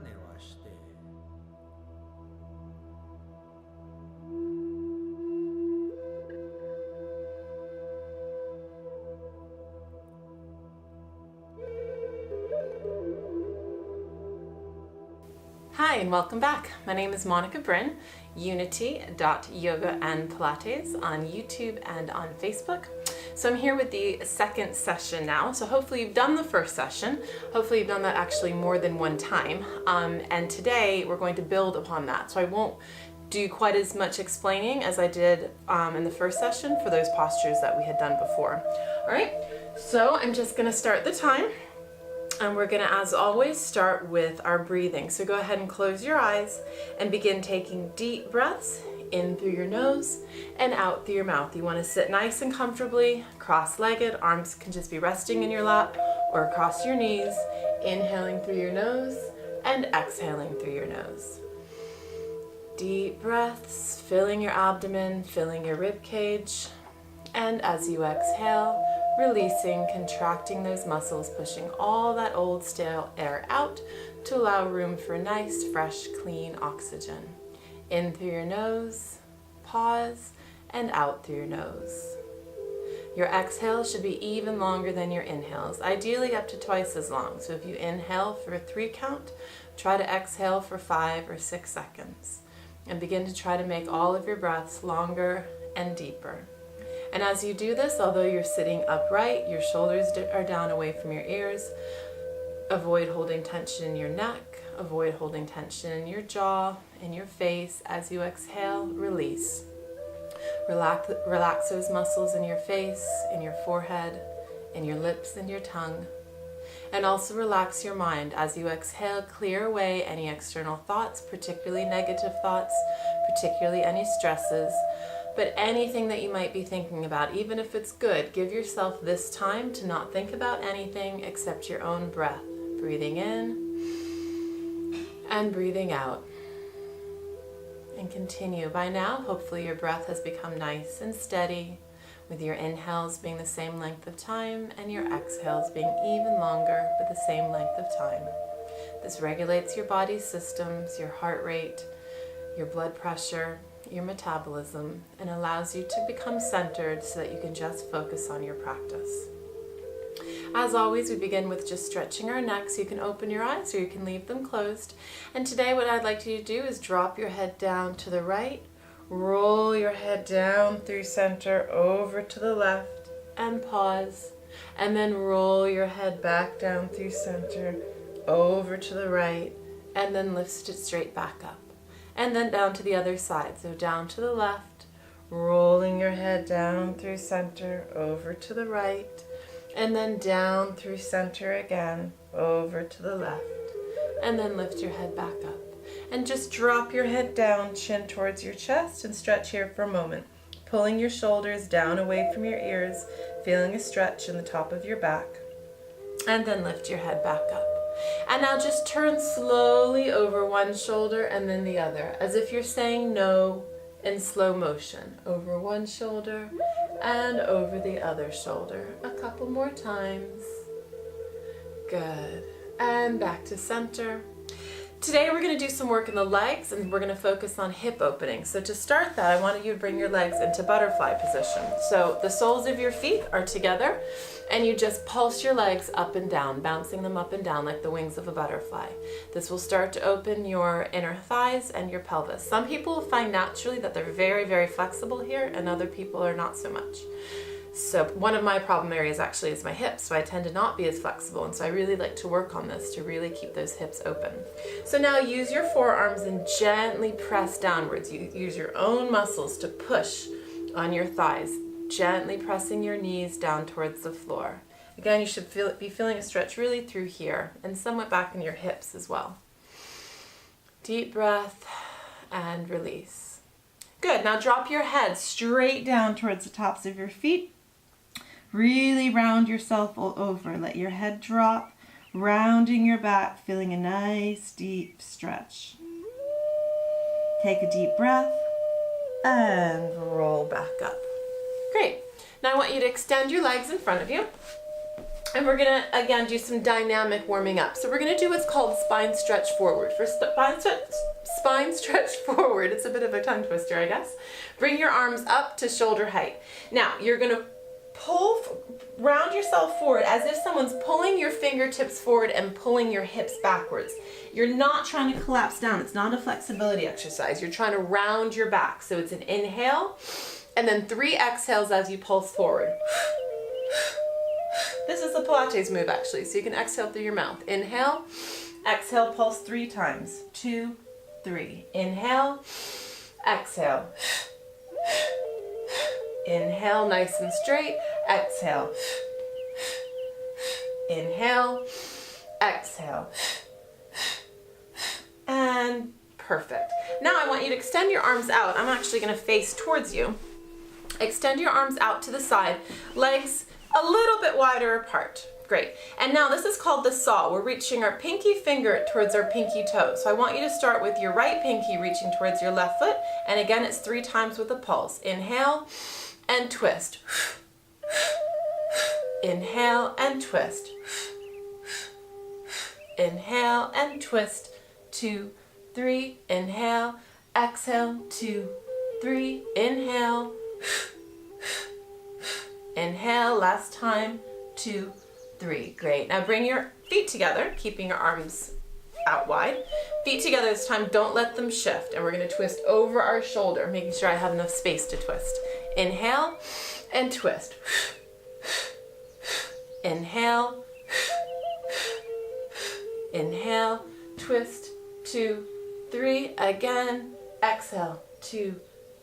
寝はして、Hi and welcome back. My name is Monica Bryn, Unity.Yoga and Pilates on YouTube and on Facebook. So I'm here with the second session now. So hopefully you've done the first session. Hopefully you've done that actually more than one time. And today we're going to build upon that. So I won't do quite as much explaining as I did in the first session for those postures that we had done before. All right, so I'm just gonna start the time. And we're gonna, as always, start with our breathing. So go ahead and close your eyes and begin taking deep breaths in through your nose and out through your mouth. You wanna sit nice and comfortably, cross-legged. Arms can just be resting in your lap or across your knees. Inhaling through your nose and exhaling through your nose. Deep breaths, filling your abdomen, filling your rib cage. And as you exhale, releasing, contracting those muscles, pushing all that old stale air out to allow room for nice, fresh, clean oxygen. In through your nose, pause, and out through your nose. Your exhale should be even longer than your inhales, ideally up to twice as long. So if you inhale for a 3 count, try to exhale for 5 or 6 seconds. And begin to try to make all of your breaths longer and deeper. And as you do this, although you're sitting upright, your shoulders are down away from your ears. Avoid holding tension in your neck. Avoid holding tension in your jaw, in your face. As you exhale, release. Relax those muscles in your face, in your forehead, in your lips, and your tongue. And also relax your mind. As you exhale, clear away any external thoughts, particularly negative thoughts, particularly any stresses. But anything that you might be thinking about, even if it's good, give yourself this time to not think about anything except your own breath. Breathing in and breathing out. And continue. By now, hopefully your breath has become nice and steady, with your inhales being the same length of time and your exhales being even longer but the same length of time. This regulates your body's systems, your heart rate, your blood pressure, your metabolism, and allows you to become centered so that you can just focus on your practice. As always, we begin with just stretching our neck, so you can open your eyes or you can leave them closed. And today what I'd like you to do is drop your head down to the right, roll your head down through center over to the left, and pause. And then roll your head back down through center over to the right, and then lift it straight back up. And then down to the other side. So down to the left, rolling your head down through center, over to the right, and then down through center again, over to the left, and then lift your head back up. And just drop your head down, chin towards your chest, and stretch here for a moment. Pulling your shoulders down away from your ears, feeling a stretch in the top of your back, and then lift your head back up. And now just turn slowly over one shoulder and then the other, as if you're saying no in slow motion. Over one shoulder and over the other shoulder. A couple more times. Good. And back to center. Today we're going to do some work in the legs, and we're going to focus on hip opening. So to start that, I wanted you to bring your legs into butterfly position. So the soles of your feet are together, and you just pulse your legs up and down, bouncing them up and down like the wings of a butterfly. This will start to open your inner thighs and your pelvis. Some people find naturally that they're very, very flexible here, and other people are not so much. So one of my problem areas actually is my hips, so I tend to not be as flexible, and so I really like to work on this to really keep those hips open. So now use your forearms and gently press downwards. You use your own muscles to push on your thighs, gently pressing your knees down towards the floor. Again, you should be feeling a stretch really through here and somewhat back in your hips as well. Deep breath and release. Good, now drop your head straight down towards the tops of your feet. Really round yourself all over. Let your head drop, rounding your back, feeling a nice deep stretch. Take a deep breath and roll back up. Great. Now I want you to extend your legs in front of you And we're gonna, again, do some dynamic warming up. So we're gonna do what's called spine stretch forward. For spine stretch forward, it's a bit of a tongue twister, I guess. Bring your arms up to shoulder height. Now, you're gonna round yourself forward as if someone's pulling your fingertips forward and pulling your hips backwards. You're not trying to collapse down. It's not a flexibility exercise. You're trying to round your back. So it's an inhale, and then 3 exhales as you pulse forward. This is a Pilates move actually, so you can exhale through your mouth. Inhale, exhale, pulse 3 times. 2, 3. Inhale, exhale. Inhale, nice and straight. Exhale. Inhale, exhale. And perfect. Now I want you to extend your arms out. I'm actually going to face towards you. Extend your arms out to the side, legs a little bit wider apart. Great. And now this is called the saw. We're reaching our pinky finger towards our pinky toe. So I want you to start with your right pinky reaching towards your left foot. And again, it's 3 times with a pulse. Inhale and twist. Inhale and twist. Inhale and twist. 2, 3. Inhale, exhale. 2, 3. Inhale. Inhale, last time. 2, 3. Great. Now bring your feet together, keeping your arms out wide. Feet together this time, don't let them shift. And we're going to twist over our shoulder, making sure I have enough space to twist. Inhale and twist. Inhale. Inhale, twist. 2, 3. Again. Exhale. 2,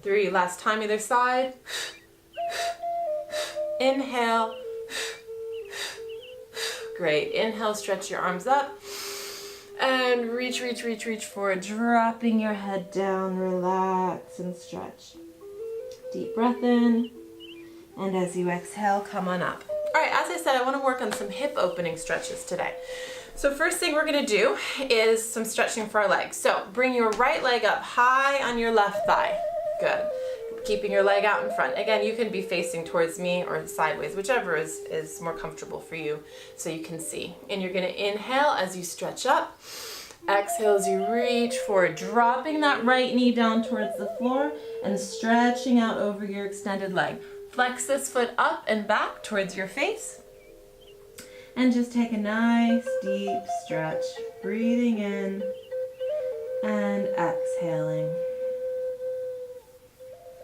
3. Last time either side. Inhale. Great. Inhale, stretch your arms up. And reach, reach, reach, reach forward. Dropping your head down. Relax and stretch. Deep breath in. And as you exhale, come on up. All right, as I said, I want to work on some hip opening stretches today. So first thing we're going to do is some stretching for our legs. So bring your right leg up high on your left thigh. Good. Keeping your leg out in front. Again, you can be facing towards me or sideways, whichever is more comfortable for you so you can see. And you're going to inhale as you stretch up. Exhale as you reach forward, dropping that right knee down towards the floor and stretching out over your extended leg. Flex this foot up and back towards your face. And just take a nice deep stretch, breathing in and exhaling.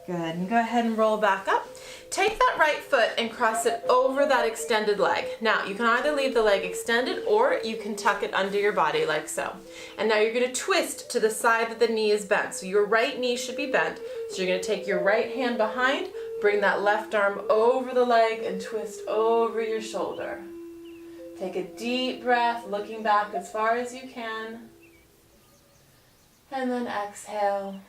Good, and go ahead and roll back up. Take that right foot and cross it over that extended leg. Now, you can either leave the leg extended or you can tuck it under your body like so. And now you're going to twist to the side that the knee is bent. So your right knee should be bent. So you're going to take your right hand behind, bring that left arm over the leg and twist over your shoulder. Take a deep breath, looking back as far as you can. And then exhale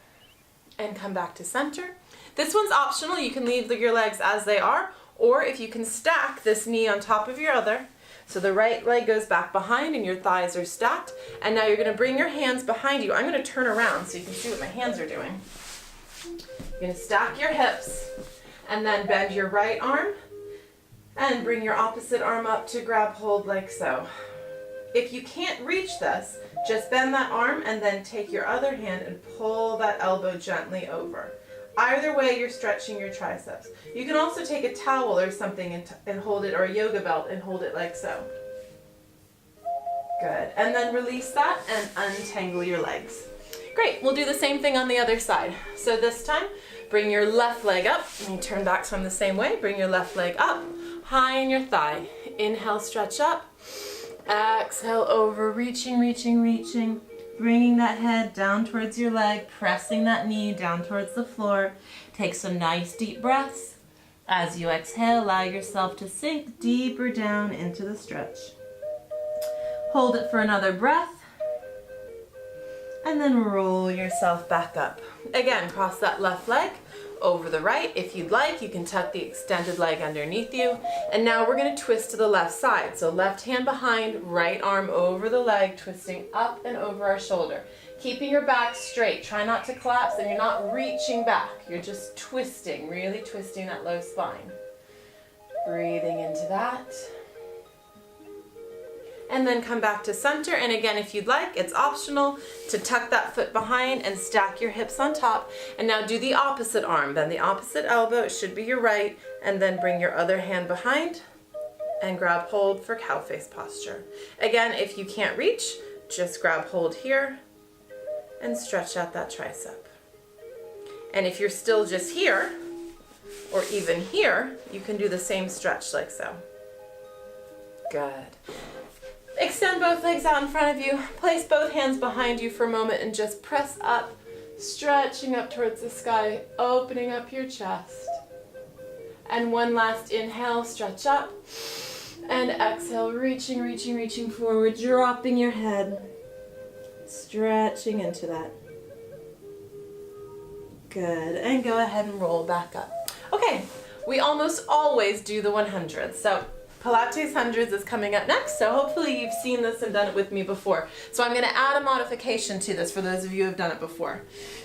and come back to center. This one's optional. You can leave your legs as they are, or if you can stack this knee on top of your other. So the right leg goes back behind and your thighs are stacked. And now you're going to bring your hands behind you. I'm going to turn around so you can see what my hands are doing. You're going to stack your hips and then bend your right arm and bring your opposite arm up to grab hold like so. If you can't reach this, just bend that arm and then take your other hand and pull that elbow gently over. Either way, you're stretching your triceps. You can also take a towel or something and hold it, or a yoga belt and hold it like so. Good. And then release that and untangle your legs. Great. We'll do the same thing on the other side. So this time, bring your left leg up. Let me turn back so I'm the same way. Bring your left leg up, high in your thigh. Inhale, stretch up. Exhale over, reaching, reaching, reaching. Bringing that head down towards your leg, pressing that knee down towards the floor. Take some nice deep breaths. As you exhale, allow yourself to sink deeper down into the stretch. Hold it for another breath. And then roll yourself back up. Again, cross that left leg over the right. If you'd like, you can tuck the extended leg underneath you. And now we're going to twist to the left side. So left hand behind, right arm over the leg, twisting up and over our shoulder. Keeping your back straight. Try not to collapse and you're not reaching back. You're just twisting, really twisting that low spine. Breathing into that. and then come back to center. And again, if you'd like, it's optional to tuck that foot behind and stack your hips on top. And now do the opposite arm. Bend the opposite elbow, it should be your right, and then bring your other hand behind and grab hold for cow face posture. Again, if you can't reach, just grab hold here and stretch out that tricep. And if you're still just here, or even here, you can do the same stretch like so. Good. Extend both legs out in front of you. Place both hands behind you for a moment and just press up, stretching up towards the sky, opening up your chest. And one last inhale, stretch up. And exhale, reaching forward, dropping your head, stretching into that. Good, and go ahead and roll back up. Okay, we almost always do the 100s. So Pilates 100s is coming up next, so hopefully you've seen this and done it with me before. So I'm gonna add a modification to this for those of you who have done it before.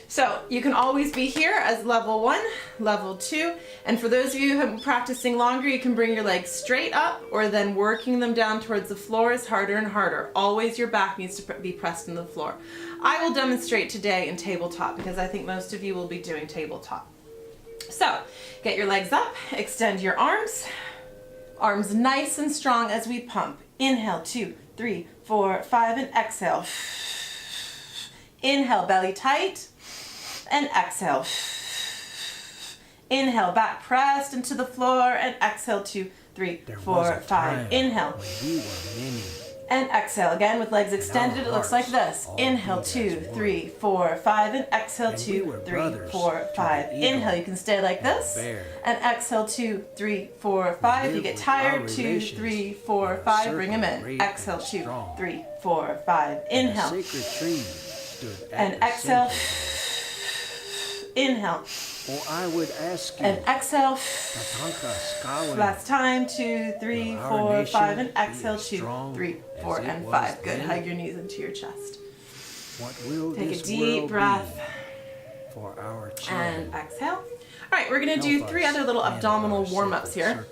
So you can always be here as level 1, level 2, and for those of you who have been practicing longer, you can bring your legs straight up or then working them down towards the floor is harder and harder. Always your back needs to be pressed into the floor. I will demonstrate today in tabletop because I think most of you will be doing tabletop. So get your legs up, extend your arms. Arms nice and strong as we pump. Inhale, 2, 3, 4, 5, and exhale. Inhale, belly tight, and exhale. Inhale, back pressed into the floor, and exhale, 2, 3, 4, 5. Inhale. And exhale again with legs extended. It looks like this. Inhale, 2, 3, 4, 5, and exhale, 2, 3, 4, 5. Inhale, you can stay like this. And exhale, 2, 3, 4, 5. If you get tired, 2, 3, 4, 5. Bring them in. Exhale, 2, 3, 4, 5. Inhale. And exhale. Inhale. Or I would ask you. And exhale. Last time, 2, 3, 4, 5, and exhale, 2, 3, 4, and 5. Good. Hug your knees into your chest. Take a deep breath. For our and exhale. All right, we're going to do 3 other little abdominal warm-ups here.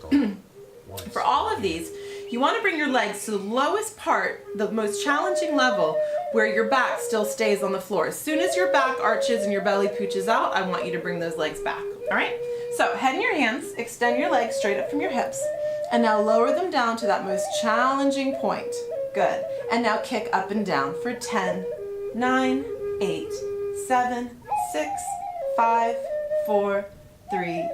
For all of these, you want to bring your legs to the lowest part, the most challenging level, where your back still stays on the floor. As soon as your back arches and your belly pooches out, I want you to bring those legs back. All right? So head in your hands, extend your legs straight up from your hips, and now lower them down to that most challenging point. Good. And now kick up and down for 10, 9, 8, 7, 6, 5, 4, 3,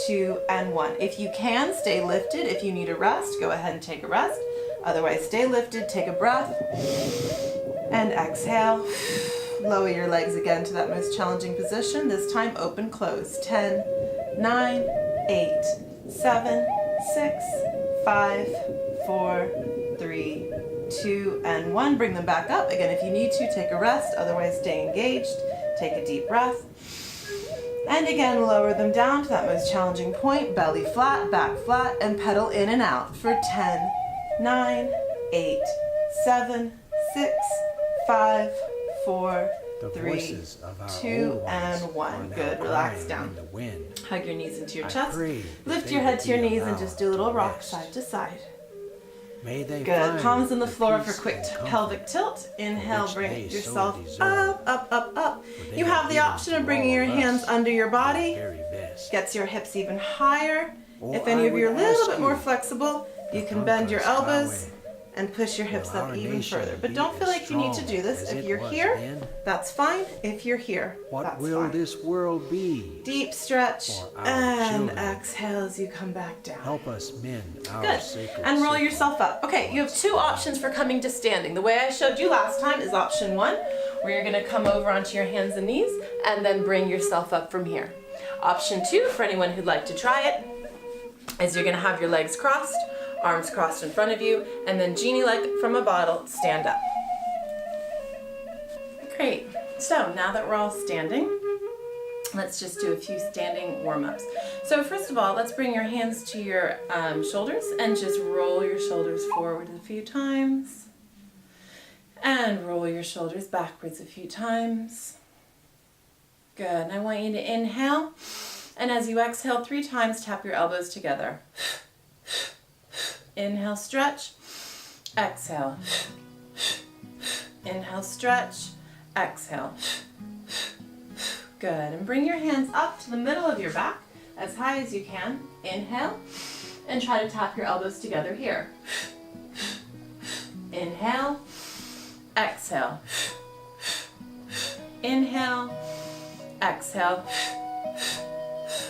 2, and 1. If you can, stay lifted. If you need a rest, go ahead and take a rest. Otherwise, stay lifted, take a breath, and exhale. Lower your legs again to that most challenging position. This time, open, close. 10, 9, 8, 7, 6, 5, 4, 3, 2, and 1. Bring them back up. Again, if you need to, take a rest. Otherwise, stay engaged. Take a deep breath. And again, lower them down to that most challenging point. Belly flat, back flat, and pedal in and out for 10, 9, 8, 7, 6, 5, 4, 3, 2, and 1. Good. Relax down. Hug your knees into your chest. Lift your head to your knees and just do a little rock side to side. Good. Palms on the floor for quick pelvic tilt. Inhale, bring yourself up, up, up, up. You have the option of bringing your hands under your body. Gets your hips even higher. If any of you are a little bit more flexible, you can bend your elbows and push your hips up even further. But don't feel like you need to do this. If you're here, that's fine. If you're here, that's fine. What will this world be? Deep stretch and exhale as you come back down. Help us mend our Good. And roll yourself up. Okay, you have 2 options for coming to standing. The way I showed you last time is option 1, where you're going to come over onto your hands and knees and then bring yourself up from here. Option 2, for anyone who'd like to try it, is you're going to have your legs crossed, arms crossed in front of you, and then genie-like from a bottle, stand up. Great. So now that we're all standing, let's just do a few standing warm-ups. So first of all, let's bring your hands to your shoulders and just roll your shoulders forward a few times. And roll your shoulders backwards a few times. Good. And I want you to inhale, and as you exhale 3 times, tap your elbows together. Inhale, stretch. Exhale. Inhale, stretch. Exhale. Good. And bring your hands up to the middle of your back as high as you can. Inhale. And try to tap your elbows together here. Inhale. Exhale. Inhale. Exhale.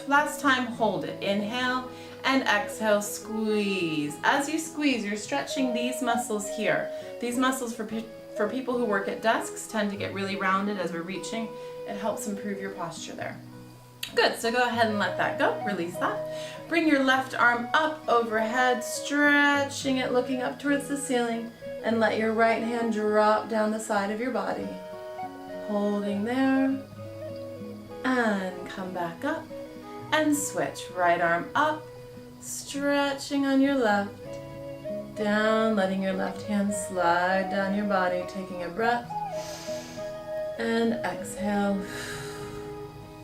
Last time, hold it. Inhale and exhale, squeeze. As you squeeze, you're stretching these muscles here. These muscles for people who work at desks tend to get really rounded as we're reaching. It helps improve your posture there. Good, so go ahead and let that go. Release that. Bring your left arm up overhead, stretching it, looking up towards the ceiling, and let your right hand drop down the side of your body. Holding there, and come back up, and switch. Right arm up, stretching on your left, down, letting your left hand slide down your body, taking a breath, and exhale.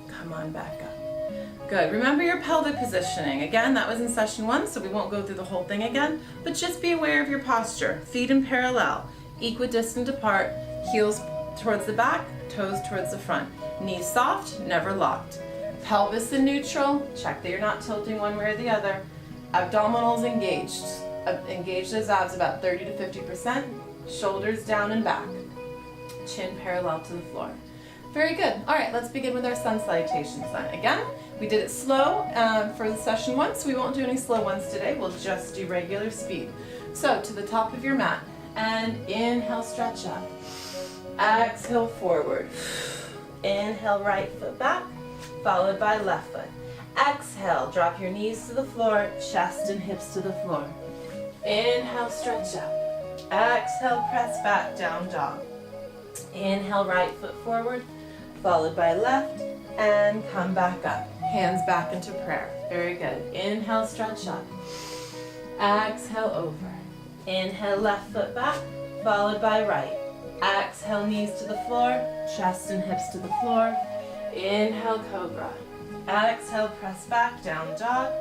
Come on back up. Good. Remember your pelvic positioning. Again, that was in session 1, so we won't go through the whole thing again, but just be aware of your posture. Feet in parallel, equidistant apart, heels towards the back, toes towards the front. Knees soft, never locked. Pelvis in neutral, check that you're not tilting one way or the other. Abdominals engaged. Engage those abs about 30 to 50%. Shoulders down and back. Chin parallel to the floor. Very good. All right, let's begin with our sun salutations then. Again, we did it slow for the session 1, so we won't do any slow ones today. We'll just do regular speed. So to the top of your mat, and inhale, stretch up. Exhale, forward. Inhale, right foot back, followed by left foot. Exhale, drop your knees to the floor, chest and hips to the floor. Inhale, stretch up. Exhale, press back, down dog. Inhale, right foot forward, followed by left, and come back up. Hands back into prayer. Very good. Inhale, stretch up. Exhale, over. Inhale, left foot back, followed by right. Exhale, knees to the floor, chest and hips to the floor. Inhale, cobra. Exhale, press back, down dog.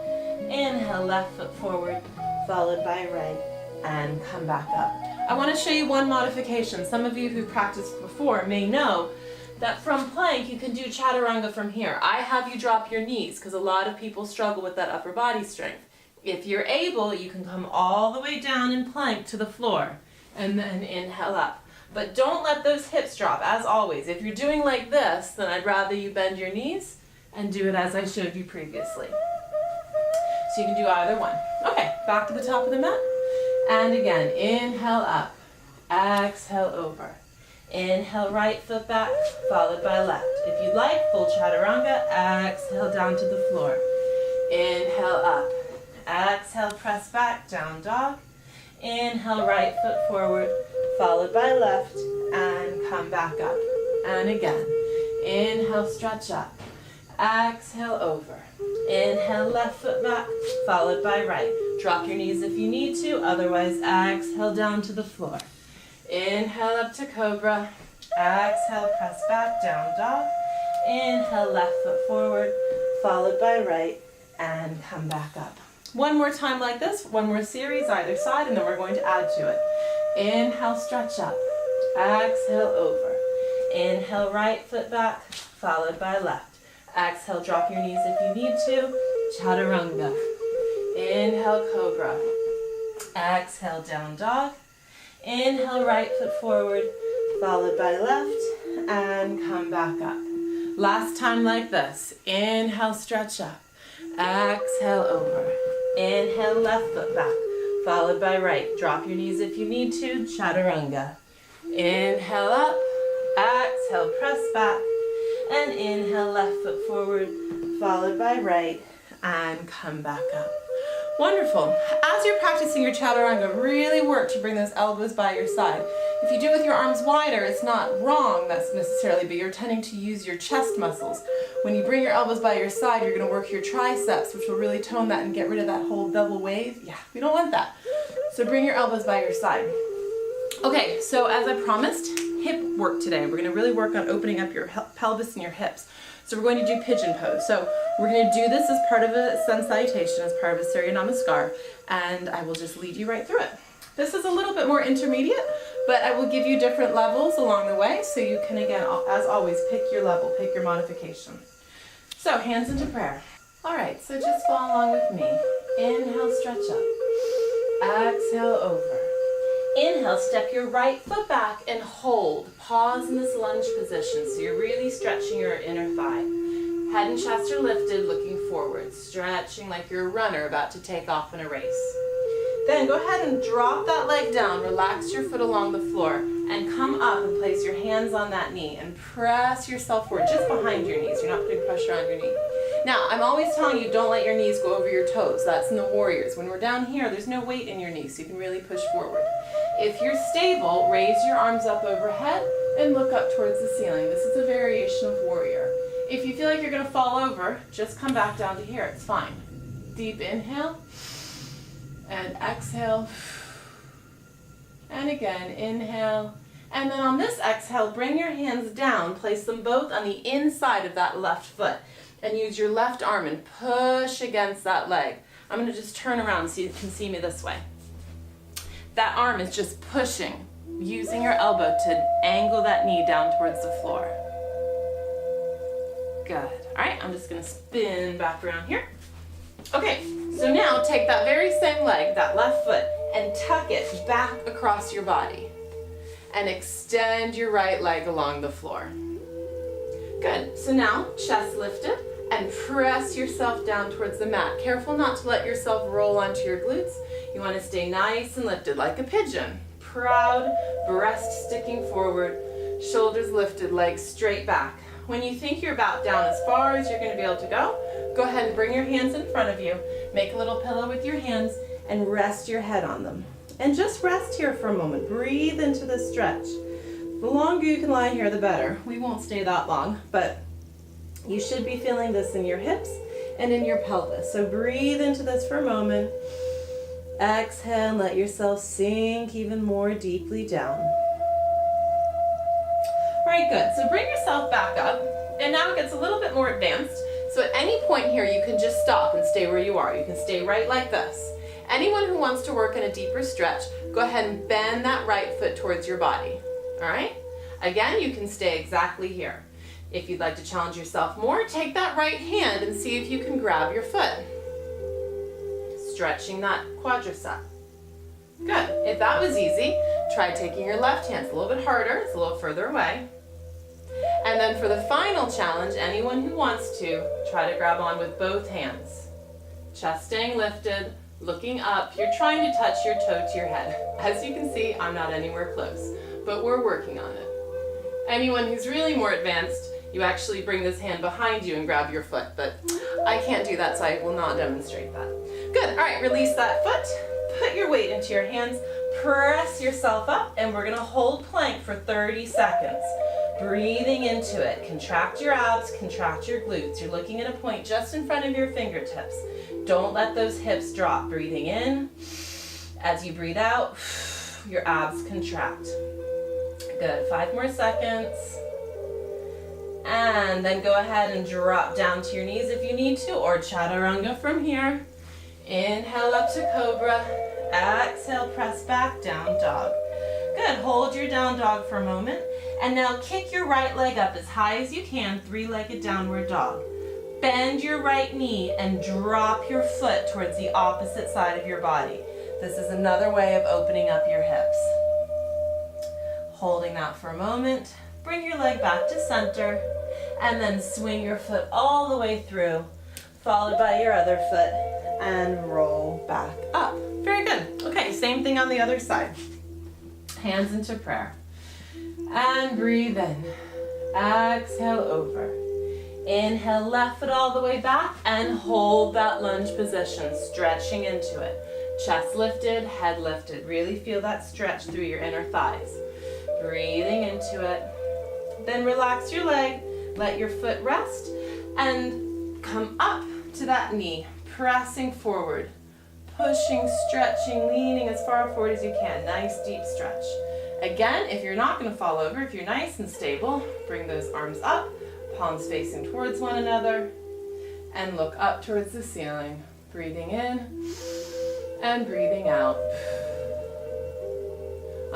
Inhale, left foot forward, followed by right, and come back up. I want to show you one modification. Some of you who've practiced before may know that from plank you can do chaturanga from here. I have you drop your knees because a lot of people struggle with that upper body strength. If you're able, you can come all the way down in plank to the floor and then inhale up. But don't let those hips drop, as always. If you're doing like this, then I'd rather you bend your knees and do it as I showed you previously. So you can do either one. Okay, back to the top of the mat. And again, inhale up, exhale over. Inhale, right foot back, followed by left. If you'd like, full chaturanga, exhale down to the floor. Inhale up, exhale, press back, down dog. Inhale, right foot forward, followed by left, and come back up. And again, inhale, stretch up, exhale over. Inhale, left foot back, followed by right. Drop your knees if you need to, otherwise exhale down to the floor. Inhale up to cobra, exhale, press back, down dog. Inhale, left foot forward, followed by right, and come back up. One more time like this, one more series either side, and then we're going to add to it. Inhale, stretch up, exhale over. Inhale, right foot back, followed by left. Exhale, drop your knees if you need to, chaturanga. Inhale, cobra. Exhale, down dog. Inhale, right foot forward, followed by left, and come back up. Last time like this. Inhale, stretch up. Exhale, over. Inhale, left foot back, followed by right. Drop your knees if you need to, chaturanga. Inhale up, exhale, press back, and inhale, left foot forward, followed by right, and come back up. Wonderful. As you're practicing your chaturanga, really work to bring those elbows by your side. If you do it with your arms wider, it's not wrong necessarily, but you're tending to use your chest muscles. When you bring your elbows by your side, you're going to work your triceps, which will really tone that and get rid of that whole double wave. Yeah, we don't want that. So bring your elbows by your side. Okay, so as I promised, hip work today. We're going to really work on opening up your pelvis and your hips. So we're going to do pigeon pose. So we're going to do this as part of a sun salutation, as part of a Surya Namaskar, and I will just lead you right through it. This is a little bit more intermediate, but I will give you different levels along the way, so you can, again, as always, pick your level, pick your modification. So, hands into prayer. All right, so just follow along with me. Inhale, stretch up. Exhale, over. Inhale, step your right foot back and hold. Pause in this lunge position, so you're really stretching your inner thigh. Head and chest are lifted, looking forward, stretching like you're a runner about to take off in a race. Then go ahead and drop that leg down, relax your foot along the floor, and come up and place your hands on that knee and press yourself forward, just behind your knees. You're not putting pressure on your knee. Now, I'm always telling you, don't let your knees go over your toes. That's in the warriors. When we're down here, there's no weight in your knees, so you can really push forward. If you're stable, raise your arms up overhead and look up towards the ceiling. This is a variation of warrior. If you feel like you're going to fall over, just come back down to here. It's fine. Deep inhale. And exhale. And again, inhale. And then on this exhale, bring your hands down. Place them both on the inside of that left foot. And use your left arm and push against that leg. I'm going to just turn around so you can see me this way. That arm is just pushing, using your elbow to angle that knee down towards the floor. Good. All right, I'm just going to spin back around here. Okay, so now take that very same leg, that left foot, and tuck it back across your body. And extend your right leg along the floor. Good. So now, chest lifted, and press yourself down towards the mat. Careful not to let yourself roll onto your glutes. You want to stay nice and lifted like a pigeon. Proud, breast sticking forward, shoulders lifted, legs straight back. When you think you're about down as far as you're going to be able to go ahead and bring your hands in front of you. Make a little pillow with your hands and rest your head on them. And just rest here for a moment. Breathe into the stretch. The longer you can lie here, the better. We won't stay that long, but you should be feeling this in your hips and in your pelvis. So breathe into this for a moment. Exhale and let yourself sink even more deeply down. All right, good. So bring yourself back up. And now it gets a little bit more advanced. So at any point here, you can just stop and stay where you are. You can stay right like this. Anyone who wants to work in a deeper stretch, go ahead and bend that right foot towards your body. All right? Again, you can stay exactly here. If you'd like to challenge yourself more, take that right hand and see if you can grab your foot. Stretching that quadricep. Good. If that was easy, try taking your left hand. It's a little bit harder. It's a little further away. And then for the final challenge, anyone who wants to, try to grab on with both hands. Chest staying lifted, looking up. You're trying to touch your toe to your head. As you can see, I'm not anywhere close, but we're working on it. Anyone who's really more advanced, you actually bring this hand behind you and grab your foot, but I can't do that, so I will not demonstrate that. Good. All right, release that foot. Put your weight into your hands. Press yourself up, and we're going to hold plank for 30 seconds. Breathing into it. Contract your abs, contract your glutes. You're looking at a point just in front of your fingertips. Don't let those hips drop. Breathing in. As you breathe out, your abs contract. Good. 5 more seconds. And then go ahead and drop down to your knees if you need to, or chaturanga from here. Inhale up to cobra. Exhale, press back, down dog. Good. Hold your down dog for a moment. And now kick your right leg up as high as you can, 3-legged downward dog. Bend your right knee and drop your foot towards the opposite side of your body. This is another way of opening up your hips. Holding that for a moment. Bring your leg back to center. And then swing your foot all the way through, followed by your other foot, and roll back up. Very good. Okay, same thing on the other side. Hands into prayer. And breathe in. Exhale over. Inhale, left foot all the way back, and hold that lunge position, stretching into it. Chest lifted, head lifted. Really feel that stretch through your inner thighs. Breathing into it. Then relax your leg. Let your foot rest and come up to that knee, pressing forward, pushing, stretching, leaning as far forward as you can. Nice deep stretch. Again, if you're not going to fall over, if you're nice and stable, bring those arms up, palms facing towards one another, and look up towards the ceiling. Breathing in and breathing out.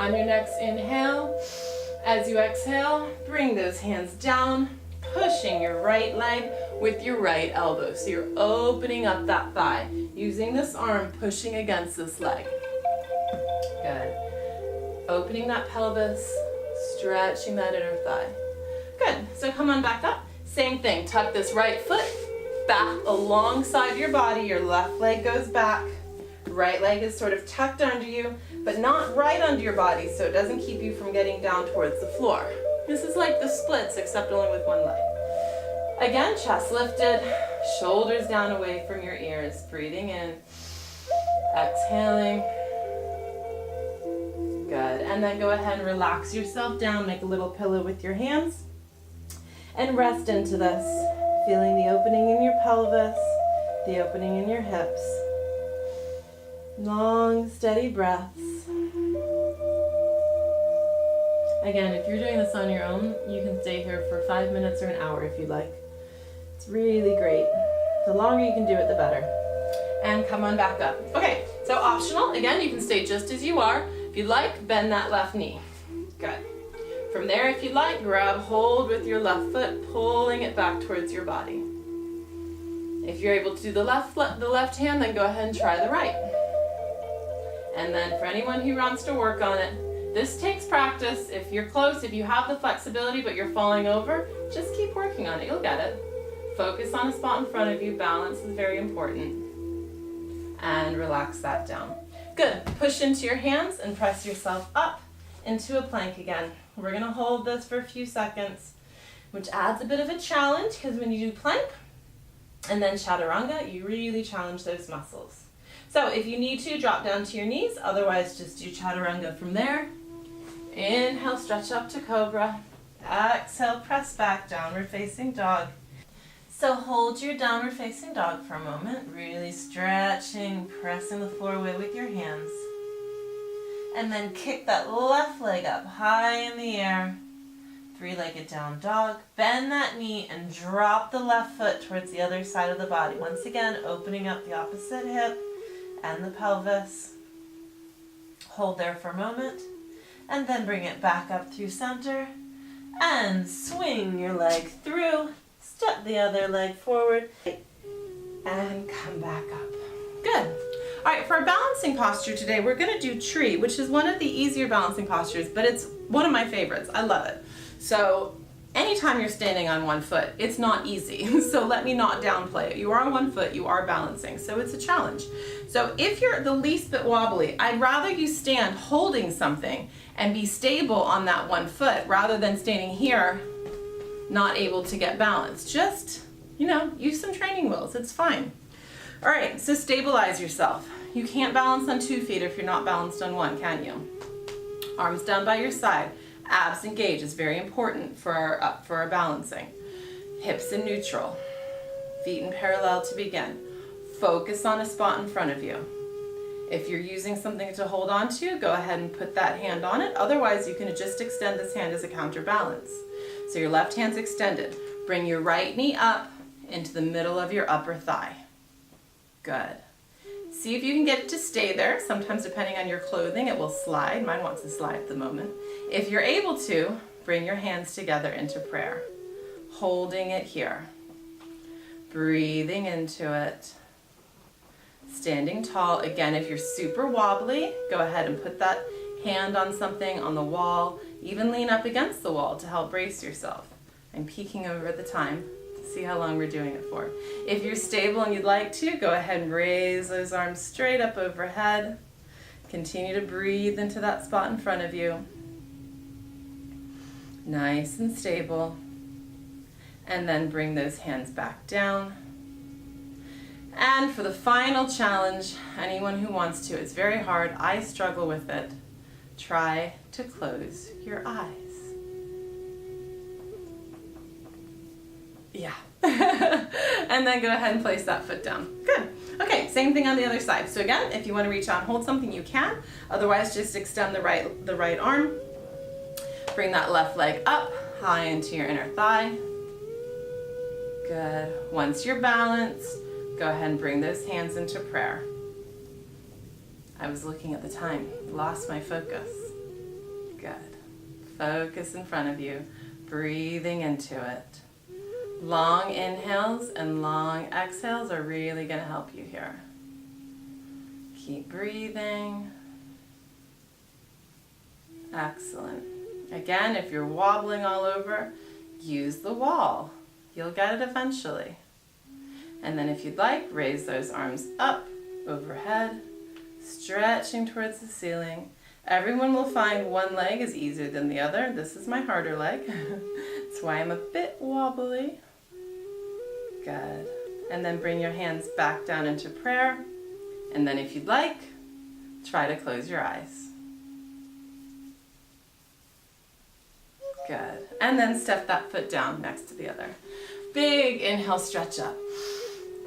On your next inhale, as you exhale, bring those hands down, pushing your right leg with your right elbow. So you're opening up that thigh, using this arm, pushing against this leg. Good. Opening that pelvis, stretching that inner thigh. Good. So come on back up. Same thing. Tuck this right foot back alongside your body. Your left leg goes back. Right leg is sort of tucked under you, but not right under your body, so it doesn't keep you from getting down towards the floor. This is like the splits, except only with one leg. Again, chest lifted, shoulders down away from your ears. Breathing in, exhaling. Good. And then go ahead and relax yourself down. Make a little pillow with your hands. And rest into this. Feeling the opening in your pelvis, the opening in your hips. Long, steady breaths. Again, if you're doing this on your own, you can stay here for 5 minutes or an hour if you'd like. It's really great. The longer you can do it, the better. And come on back up. Okay, so optional. Again, you can stay just as you are. If you'd like, bend that left knee. Good. From there, if you'd like, grab hold with your left foot, pulling it back towards your body. If you're able to do the left hand, then go ahead and try the right. And then for anyone who wants to work on it, this takes practice. If you're close, if you have the flexibility but you're falling over, just keep working on it. You'll get it. Focus on a spot in front of you. Balance is very important. And relax that down. Good. Push into your hands and press yourself up into a plank again. We're going to hold this for a few seconds, which adds a bit of a challenge because when you do plank and then chaturanga, you really challenge those muscles. So if you need to, drop down to your knees. Otherwise, just do chaturanga from there. Inhale, stretch up to cobra. Exhale, press back, downward facing dog. So hold your downward facing dog for a moment. Really stretching, pressing the floor away with your hands. And then kick that left leg up high in the air. Three-legged down dog. Bend that knee and drop the left foot towards the other side of the body. Once again, opening up the opposite hip and the pelvis. Hold there for a moment. And then bring it back up through center. And swing your leg through. Step the other leg forward. And come back up. Good. All right, for our balancing posture today, we're going to do tree, which is one of the easier balancing postures, but it's one of my favorites. I love it. So anytime you're standing on one foot, it's not easy. So let me not downplay it. You are on one foot, you are balancing. So it's a challenge. So if you're the least bit wobbly, I'd rather you stand holding something and be stable on that one foot rather than standing here not able to get balance. Just, use some training wheels. It's fine. All right, so stabilize yourself. You can't balance on 2 feet if you're not balanced on one, can you? Arms down by your side. Abs engaged is very important for our balancing. Hips in neutral. Feet in parallel to begin. Focus on a spot in front of you. If you're using something to hold on to, go ahead and put that hand on it. Otherwise, you can just extend this hand as a counterbalance. So your left hand's extended. Bring your right knee up into the middle of your upper thigh. Good. See if you can get it to stay there. Sometimes depending on your clothing, it will slide. Mine wants to slide at the moment. If you're able to, bring your hands together into prayer. Holding it here. Breathing into it. Standing tall. Again, if you're super wobbly, go ahead and put that hand on something on the wall. Even lean up against the wall to help brace yourself. I'm peeking over at the time. See how long we're doing it for. If you're stable and you'd like to, go ahead and raise those arms straight up overhead. Continue to breathe into that spot in front of you. Nice and stable. And then bring those hands back down. And for the final challenge, anyone who wants to, it's very hard. I struggle with it. Try to close your eyes. Yeah. And then go ahead and place that foot down. Good. Okay, same thing on the other side. So again, if you want to reach out and hold something, you can. Otherwise, just extend the right arm. Bring that left leg up, high into your inner thigh. Good. Once you're balanced, go ahead and bring those hands into prayer. I was looking at the time, lost my focus. Good. Focus in front of you, breathing into it. Long inhales and long exhales are really going to help you here. Keep breathing. Excellent. Again, if you're wobbling all over, use the wall. You'll get it eventually. And then if you'd like, raise those arms up, overhead, stretching towards the ceiling. Everyone will find one leg is easier than the other. This is my harder leg. That's why I'm a bit wobbly. Good. And then bring your hands back down into prayer. And then if you'd like, try to close your eyes. Good. And then step that foot down next to the other. Big inhale, stretch up.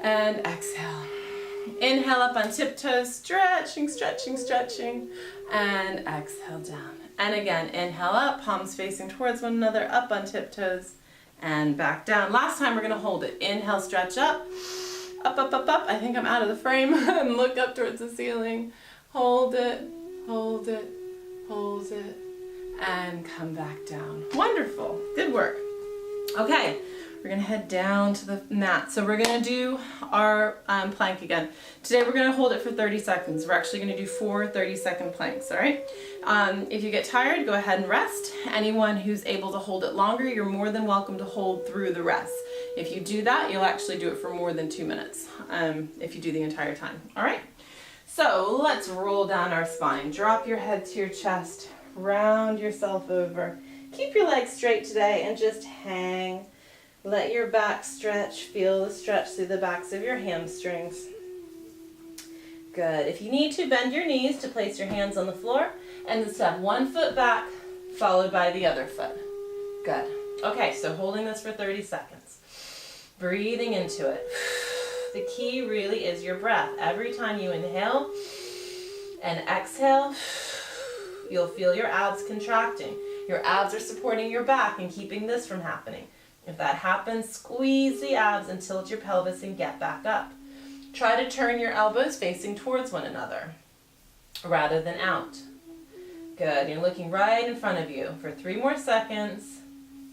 And exhale. Inhale up on tiptoes, stretching, stretching, stretching. And exhale down. And again, inhale up, palms facing towards one another, up on tiptoes, and back down. Last time we're going to hold it. Inhale, stretch up. Up, up, up, up. I think I'm out of the frame. And look up towards the ceiling. Hold it, hold it, hold it. And come back down. Wonderful. Good work. Okay, we're going to head down to the mat. So we're going to do our plank again. Today we're going to hold it for 30 seconds. We're actually going to do 4 30-second planks, all right? If you get tired, go ahead and rest. Anyone who's able to hold it longer, you're more than welcome to hold through the rest. If you do that, you'll actually do it for more than 2 minutes if you do the entire time, all right? So let's roll down our spine. Drop your head to your chest. Round yourself over. Keep your legs straight today and just hang. Let your back stretch. Feel the stretch through the backs of your hamstrings. Good. If you need to, bend your knees to place your hands on the floor and then step one foot back followed by the other foot. Good. Okay, so holding this for 30 seconds. Breathing into it. The key really is your breath. Every time you inhale and exhale, you'll feel your abs contracting. Your abs are supporting your back and keeping this from happening. If that happens, squeeze the abs and tilt your pelvis and get back up. Try to turn your elbows facing towards one another rather than out. Good. You're looking right in front of you for 3 more seconds.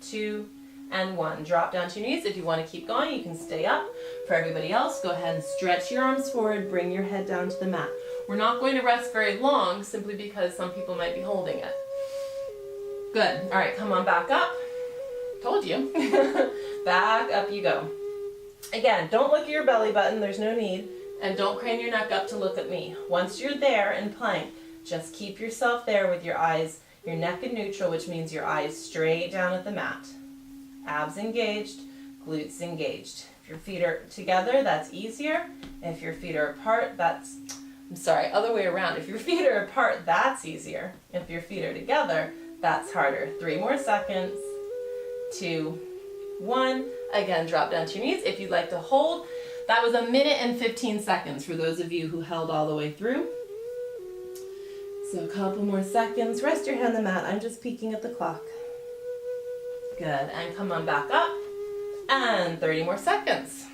2 and 1. Drop down to your knees. If you want to keep going, you can stay up. For everybody else, go ahead and stretch your arms forward. Bring your head down to the mat. We're not going to rest very long simply because some people might be holding it. Good. All right, come on back up. Told you. Back up you go. Again, don't look at your belly button. There's no need. And don't crane your neck up to look at me. Once you're there in plank, just keep yourself there with your eyes, your neck in neutral, which means your eyes straight down at the mat. Abs engaged, glutes engaged. If your feet are together, that's easier. If your feet are apart, other way around. If your feet are apart, that's easier. If your feet are together, that's harder. 3 more seconds. 2, 1. Again, drop down to your knees. If you'd like to hold, that was 1 minute and 15 seconds for those of you who held all the way through. So a couple more seconds. Rest your head on the mat. I'm just peeking at the clock. Good. And come on back up. And 30 more seconds.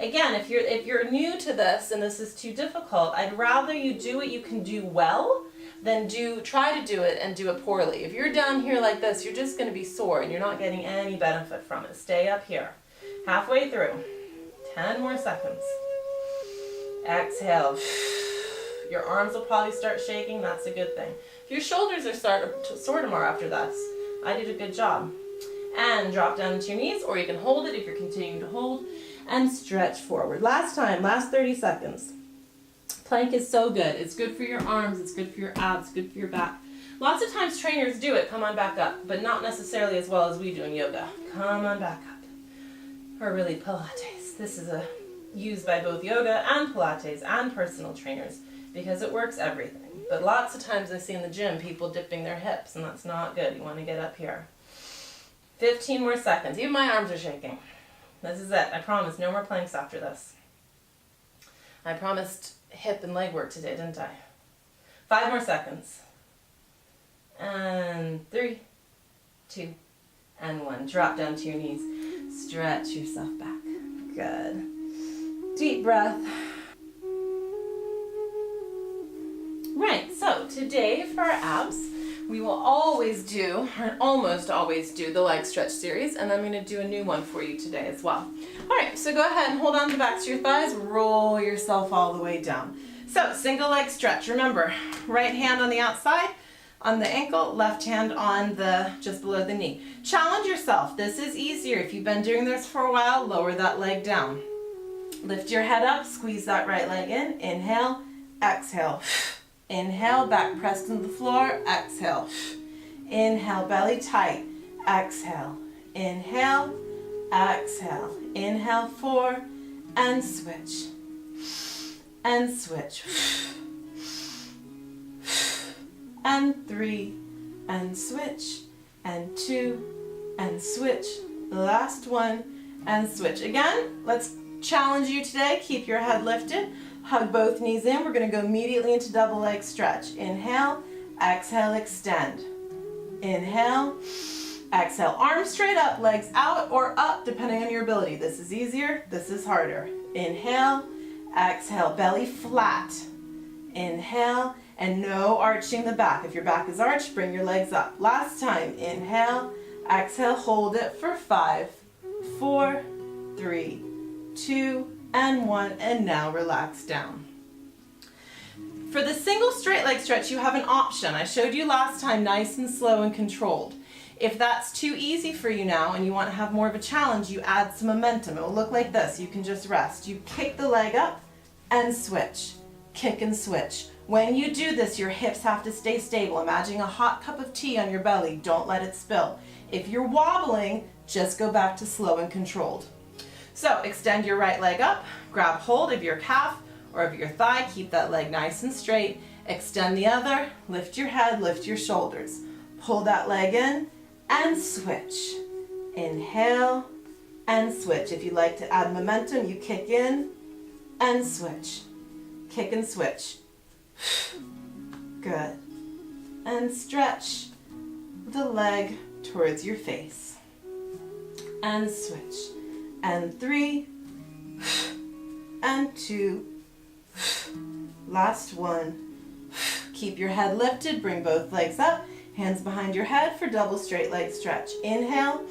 Again, if you're new to this and this is too difficult, I'd rather you do what you can do well than try to do it and do it poorly. If you're down here like this, you're just going to be sore and you're not getting any benefit from it. Stay up here. Halfway through. 10 more seconds. Exhale. Your arms will probably start shaking. That's a good thing. If your shoulders are sore tomorrow after this, I did a good job. And drop down to your knees, or you can hold it if you're continuing to hold, and stretch forward. Last 30 seconds. Plank is so good. It's good for your arms, it's good for your abs, good for your back. Lots of times trainers do it, come on back up, but not necessarily as well as we do in yoga. Come on back up. Or really Pilates. This is used by both yoga and Pilates and personal trainers because it works everything. But lots of times I see in the gym people dipping their hips, and that's not good. You want to get up here. 15 more seconds. Even my arms are shaking. This is it. I promise. No more planks after this. I promised hip and leg work today, didn't I? 5 more seconds. And 3, 2, and 1. Drop down to your knees. Stretch yourself back. Good. Deep breath. Right, so today for our abs, we will always do, or almost always do, the leg stretch series, and I'm going to do a new one for you today as well. All right, so go ahead and hold on to the backs of your thighs, roll yourself all the way down. So, single leg stretch. Remember, right hand on the outside, on the ankle, left hand on the, just below the knee. Challenge yourself. This is easier. If you've been doing this for a while, lower that leg down. Lift your head up, squeeze that right leg in. Inhale, exhale. Inhale, back pressed into the floor, exhale. Inhale, belly tight, exhale. Inhale, exhale. Inhale, 4, and switch. And switch. And 3, and switch. And 2, and switch. Last one, and switch. Again, let's challenge you today. Keep your head lifted. Hug both knees in. We're going to go immediately into double leg stretch. Inhale, exhale, extend. Inhale, exhale. Arms straight up, legs out or up, depending on your ability. This is easier, this is harder. Inhale, exhale, belly flat. Inhale, and no arching the back. If your back is arched, bring your legs up. Last time, inhale, exhale, hold it for 5, 4, 3, 2, and 1, and now relax down. For the single straight leg stretch, you have an option. I showed you last time, nice and slow and controlled. If that's too easy for you now and you want to have more of a challenge, you add some momentum. It will look like this. You can just rest. You kick the leg up and switch. Kick and switch. When you do this, your hips have to stay stable. Imagine a hot cup of tea on your belly. Don't let it spill. If you're wobbling, just go back to slow and controlled. So extend your right leg up, grab hold of your calf or of your thigh, keep that leg nice and straight. Extend the other, lift your head, lift your shoulders. Pull that leg in and switch. Inhale and switch. If you like to add momentum, you kick in and switch. Kick and switch. Good. And stretch the leg towards your face. And switch. And 3, and 2, last one. Keep your head lifted, bring both legs up, hands behind your head for double straight leg stretch. Inhale,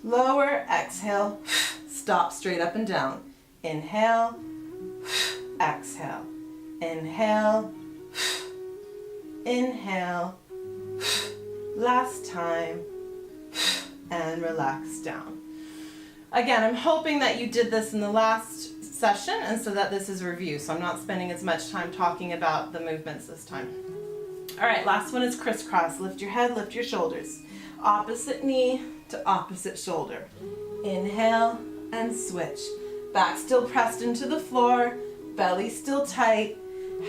lower, exhale, stop straight up and down. Inhale, exhale, inhale, inhale, last time, and relax down. Again, I'm hoping that you did this in the last session and so that this is review, so I'm not spending as much time talking about the movements this time. All right, last one is crisscross. Lift your head, lift your shoulders. Opposite knee to opposite shoulder. Inhale and switch. Back still pressed into the floor, belly still tight,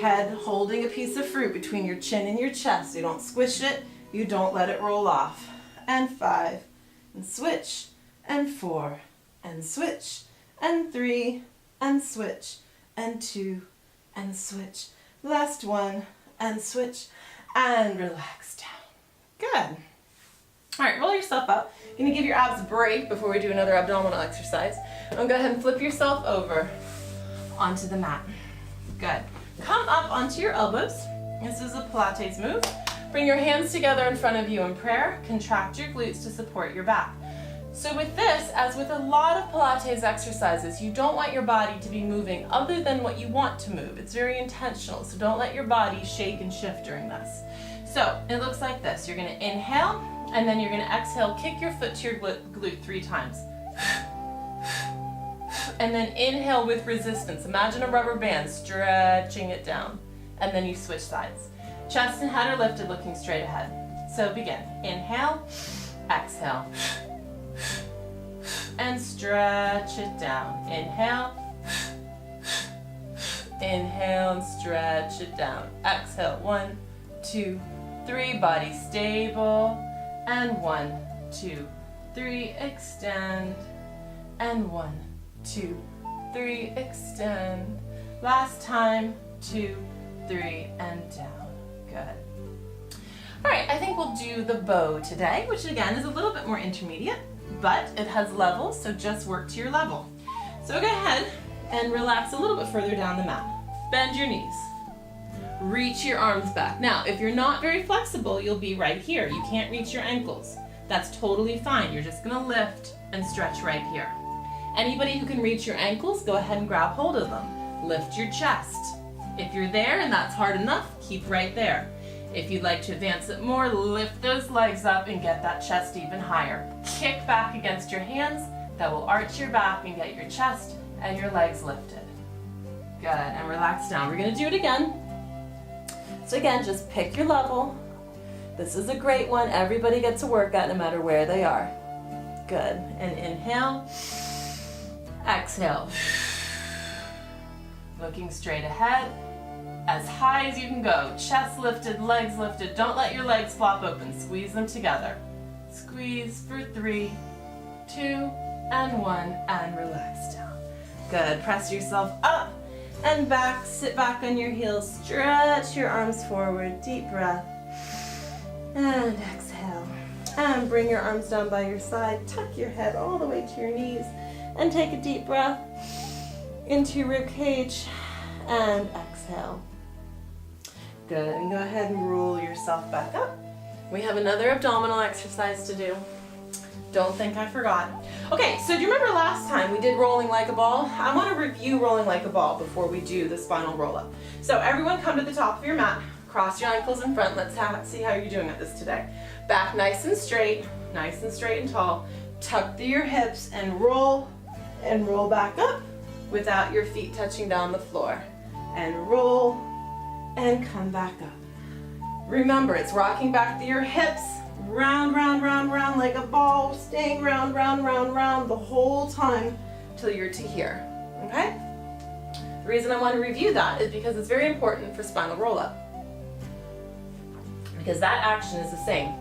head holding a piece of fruit between your chin and your chest. You don't squish it, you don't let it roll off. And 5, and switch, and 4, and switch, and 3, and switch, and 2, and switch. Last one, and switch, and relax down. Good. All right, roll yourself up. You're gonna give your abs a break before we do another abdominal exercise. And go ahead and flip yourself over onto the mat. Good. Come up onto your elbows. This is a Pilates move. Bring your hands together in front of you in prayer. Contract your glutes to support your back. So with this, as with a lot of Pilates exercises, you don't want your body to be moving other than what you want to move. It's very intentional, so don't let your body shake and shift during this. So it looks like this. You're going to inhale, and then you're going to exhale, kick your foot to your glute 3 times. And then inhale with resistance. Imagine a rubber band, stretching it down. And then you switch sides. Chest and head are lifted, looking straight ahead. So begin. Inhale, exhale. And stretch it down. Inhale. Inhale and stretch it down. Exhale. 1, 2, 3. Body stable. And 1, 2, 3. Extend. And 1, 2, 3. Extend. Last time. 2, 3, and down. Good. All right, I think we'll do the bow today, which again is a little bit more intermediate, but it has levels, so just work to your level. So go ahead and relax a little bit further down the mat. Bend your knees. reach your arms back. Now, if you're not very flexible, you'll be right here. You can't reach your ankles. That's totally fine. You're just gonna lift and stretch right here. Anybody who can reach your ankles, go ahead and grab hold of them. Lift your chest. If you're there and that's hard enough, keep right there. If you'd like to advance it more, lift those legs up and get that chest even higher. Kick back against your hands. That will arch your back and get your chest and your legs lifted. Good, and relax down. We're gonna do it again. So again, just pick your level. This is a great one. Everybody gets a workout no matter where they are. Good, and inhale, exhale. Looking straight ahead, as high as you can go. Chest lifted, legs lifted. Don't let your legs flop open. Squeeze them together. Squeeze for 3, 2, and 1, and relax down. Good, press yourself up and back. Sit back on your heels. Stretch your arms forward. Deep breath. And exhale. And bring your arms down by your side. Tuck your head all the way to your knees. And take a deep breath into your rib cage. And exhale. Good, and go ahead and roll yourself back up. We have another abdominal exercise to do. Don't think I forgot. Okay, so do you remember last time we did rolling like a ball? I want to review rolling like a ball before we do the spinal roll up. So everyone come to the top of your mat, cross your ankles in front. Let's see how you're doing at this today. Back nice and straight and tall. Tuck through your hips and roll back up without your feet touching down the floor. And roll and come back up. Remember, it's rocking back through your hips. Round, round, round, round like a ball, staying round, round, round, round the whole time till you're to here, okay? The reason I want to review that is because it's very important for spinal roll-up. Because that action is the same.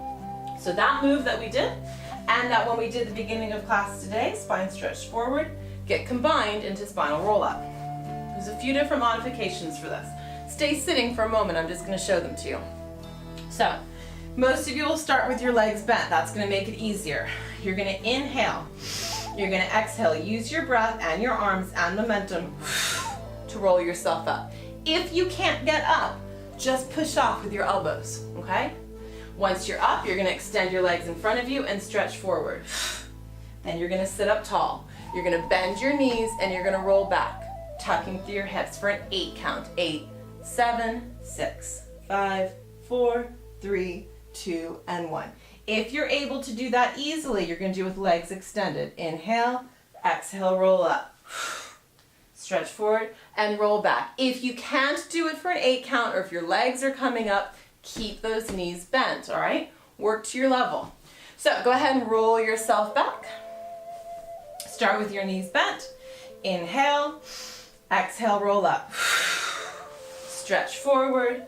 So that move that we did and that one we did at the beginning of class today, spine stretched forward, get combined into spinal roll-up. There's a few different modifications for this. Stay sitting for a moment, I'm just going to show them to you. So, most of you will start with your legs bent. That's going to make it easier. You're going to inhale. You're going to exhale. Use your breath and your arms and momentum to roll yourself up. If you can't get up, just push off with your elbows, okay? Once you're up, you're going to extend your legs in front of you and stretch forward. Then you're going to sit up tall. You're going to bend your knees and you're going to roll back, tucking through your hips for an 8 count. 8, 7, 6, 5, 4, 3, 2, and 1. If you're able to do that easily, you're going to do with legs extended. Inhale, exhale, roll up. Stretch forward and roll back. If you can't do it for an 8 count or if your legs are coming up, keep those knees bent, all right? Work to your level. So go ahead and roll yourself back. Start with your knees bent. Inhale, exhale, roll up. Stretch forward,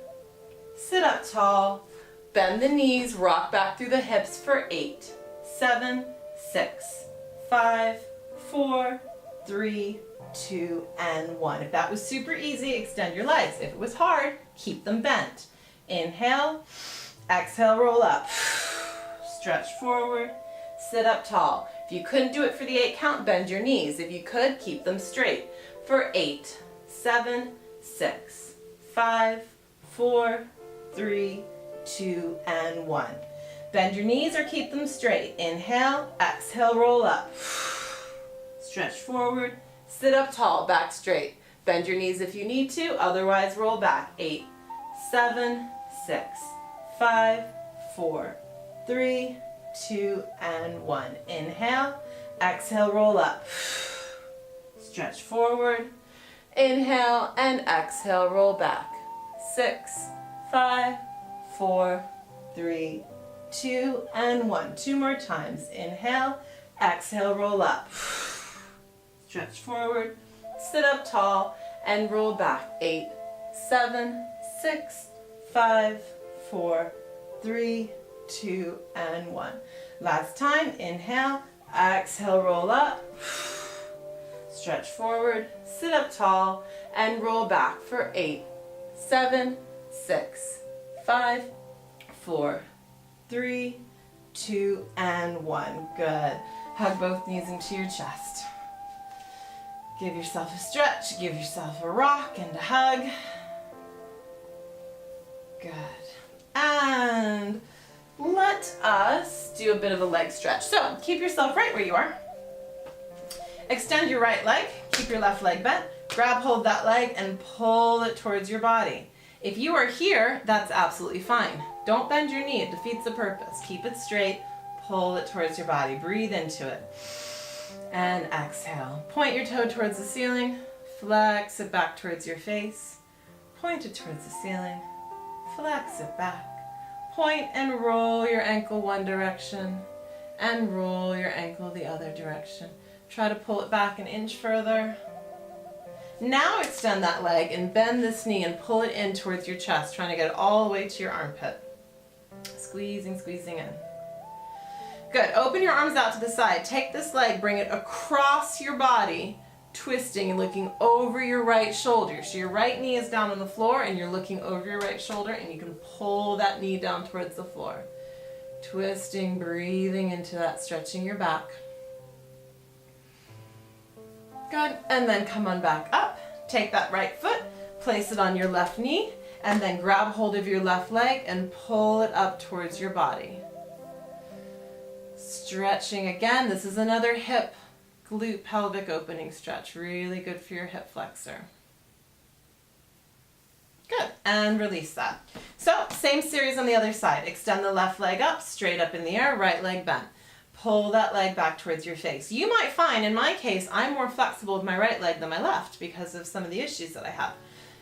sit up tall, bend the knees, rock back through the hips for 8, 7, 6, 5, 4, 3, 2, and 1. If that was super easy, extend your legs. If it was hard, keep them bent. Inhale, exhale, roll up. Stretch forward, sit up tall. If you couldn't do it for the 8 count, bend your knees. If you could, keep them straight for 8, 7, 6, 5, 4, 3, 2, and 1. Bend your knees or keep them straight. Inhale, exhale, roll up. Stretch forward, sit up tall, back straight. Bend your knees if you need to, otherwise roll back. 8, 7, 6, 5, 4, 3, 2, and 1. Inhale, exhale, roll up. Stretch forward. Inhale and exhale, roll back. 6, 5, 4, 3, 2, and 1. 2 more times. Inhale, exhale, roll up. Stretch forward, sit up tall, and roll back. 8, 7, 6, 5, 4, 3, 2, and 1. Last time. Inhale, exhale, roll up. Stretch forward, sit up tall, and roll back for 8, 7, 6, 5, 4, 3, 2, and 1. Good. Hug both knees into your chest. Give yourself a stretch, give yourself a rock and a hug. Good. And let us do a bit of a leg stretch. So keep yourself right where you are. Extend your right leg. Keep your left leg bent. Grab hold that leg and pull it towards your body. If you are here, that's absolutely fine. Don't bend your knee. It defeats the purpose. Keep it straight. Pull it towards your body. Breathe into it. And exhale. Point your toe towards the ceiling. Flex it back towards your face. Point it towards the ceiling. Flex it back. Point and roll your ankle one direction and roll your ankle the other direction. Try to pull it back an inch further. Now extend that leg and bend this knee and pull it in towards your chest, trying to get it all the way to your armpit. Squeezing, squeezing in. Good. Open your arms out to the side. Take this leg, bring it across your body, twisting and looking over your right shoulder. So your right knee is down on the floor and you're looking over your right shoulder and you can pull that knee down towards the floor. Twisting, breathing into that, stretching your back. Good. And then come on back up. Take that right foot, place it on your left knee, and then grab hold of your left leg and pull it up towards your body. Stretching again. This is another hip glute pelvic opening stretch. Really good for your hip flexor. Good. And release that. So same series on the other side. Extend the left leg up, straight up in the air, right leg bent. Pull that leg back towards your face. You might find, in my case, I'm more flexible with my right leg than my left because of some of the issues that I have.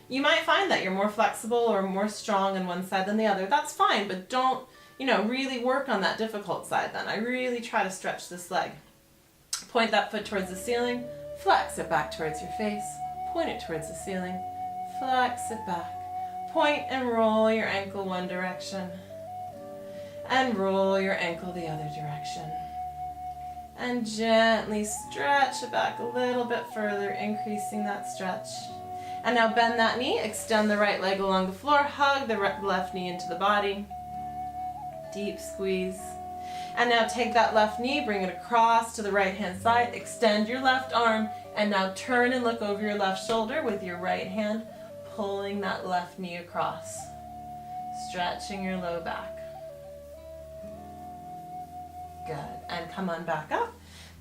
You might find that you're more flexible or more strong on one side than the other. That's fine, but don't, really work on that difficult side then. I really try to stretch this leg. Point that foot towards the ceiling, flex it back towards your face, point it towards the ceiling, flex it back. Point and roll your ankle one direction, and roll your ankle the other direction. And gently stretch it back a little bit further, increasing that stretch. And now bend that knee, extend the right leg along the floor, hug the left knee into the body. Deep squeeze. And now take that left knee, bring it across to the right hand side, extend your left arm, and now turn and look over your left shoulder with your right hand, pulling that left knee across. Stretching your low back. Good. And come on back up.